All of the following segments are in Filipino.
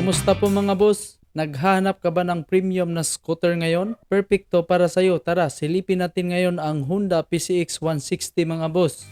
Kumusta po mga boss? Naghahanap ka ba ng premium na scooter ngayon? Perfecto para sa'yo. Tara, silipin natin ngayon ang Honda PCX 160 mga boss.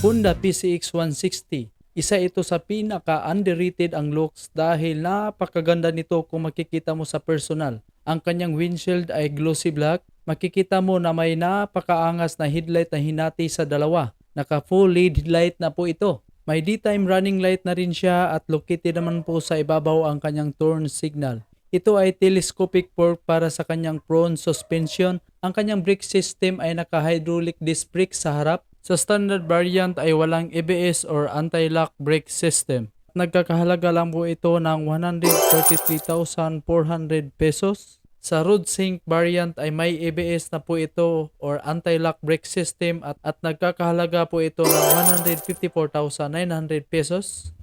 Honda PCX 160. Isa ito sa pinaka-underrated ang looks dahil napakaganda nito kung makikita mo sa personal. Ang kanyang windshield ay glossy black. Makikita mo na may napakaangas na headlight na hinati sa dalawa. Naka full LED light na po ito. May daytime running light na rin siya at located naman po sa ibabaw ang kanyang turn signal. Ito ay telescopic fork para sa kanyang prone suspension. Ang kanyang brake system ay naka-hydraulic disc brake sa harap. Sa standard variant ay walang ABS or anti-lock brake system. Nagkakahalaga lang po ito ng 133,400 pesos. Sa road sync variant ay may ABS na po ito or anti-lock brake system at nagkakahalaga po ito ng 154,900 pesos.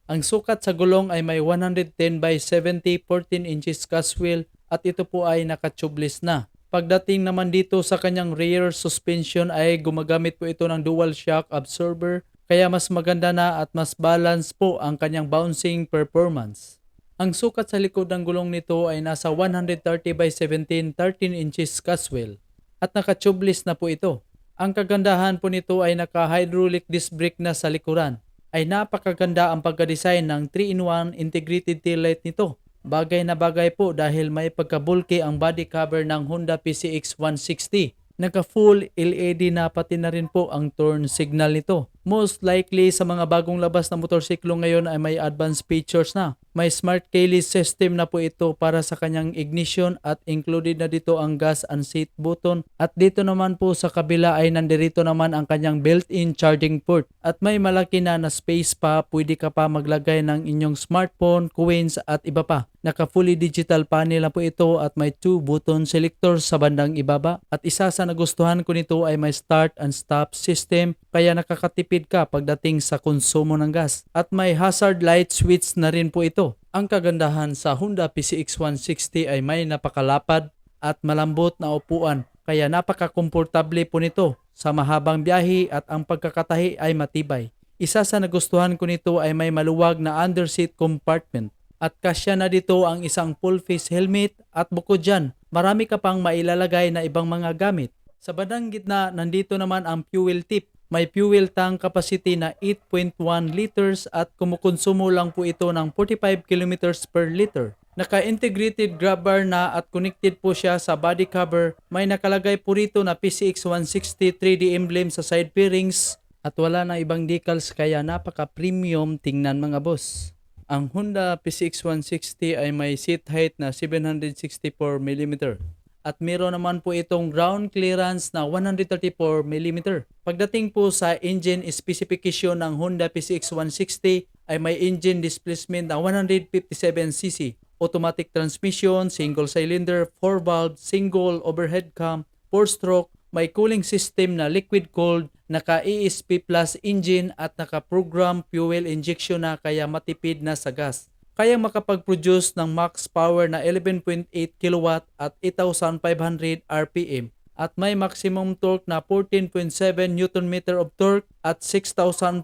Ang sukat sa gulong ay may 110 by 70 14 inches cast wheel at ito po ay naka-tubeless na. Pagdating naman dito sa kanyang rear suspension ay gumagamit po ito ng dual shock absorber kaya mas maganda na at mas balance po ang kanyang bouncing performance. Ang sukat sa likod ng gulong nito ay nasa 130 by 17 13 inches cast wheel at naka-tubeless na po ito. Ang kagandahan po nito ay naka-hydraulic disc brake na sa likuran. Ay napakaganda ang pagka-design ng 3-in-1 integrated taillight nito. Bagay na bagay po dahil may pagka-bulky ang body cover ng Honda PCX 160. Naka full LED na pati na rin po ang turn signal nito. Most likely sa mga bagong labas na motorsiklo ngayon ay may advanced features na. May smart keyless system na po ito para sa kanyang ignition at included na dito ang gas and seat button. At dito naman po sa kabila ay nandirito naman ang kanyang built-in charging port. At may malaki na space pa, pwede ka pa maglagay ng inyong smartphone, coins at iba pa. Naka fully digital panel na po ito at may 2 button selectors sa bandang ibaba. At isa sa nagustuhan ko nito ay may start and stop system kaya nakakatipid ka pagdating sa konsumo ng gas. At may hazard light switch na rin po ito. Ang kagandahan sa Honda PCX 160 ay may napakalapad at malambot na upuan kaya napaka-komportable po nito sa mahabang biyahe at ang pagkakatahi ay matibay. Isa sa nagustuhan ko nito ay may maluwag na underseat compartment at kasya na dito ang isang full face helmet at bukod dyan, marami ka pang mailalagay na ibang mga gamit. Sa bandang gitna, nandito naman ang fuel tip. May fuel tank capacity na 8.1 liters at kumukonsumo lang po ito ng 45 kilometers per liter. Naka-integrated grab bar na at connected po siya sa body cover. May nakalagay po rito na PCX 160 3D emblem sa side fairings at wala na ibang decals kaya napaka-premium tingnan mga boss. Ang Honda PCX 160 ay may seat height na 764mm. At meron naman po itong ground clearance na 134mm. Pagdating po sa engine specification ng Honda PCX 160 ay may engine displacement na 157cc, automatic transmission, single cylinder, 4-valve, single overhead cam, 4-stroke, may cooling system na liquid cooled, naka-ESP Plus engine at naka-program fuel injection na kaya matipid na sa gas. Kaya makapag-produce ng max power na 11.8 kW at 8,500 RPM at may maximum torque na 14.7 Nm of torque at 6,500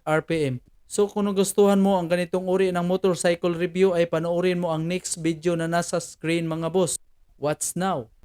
RPM. So kung nagustuhan mo ang ganitong uri ng motorcycle review ay panoorin mo ang next video na nasa screen mga boss. What's now?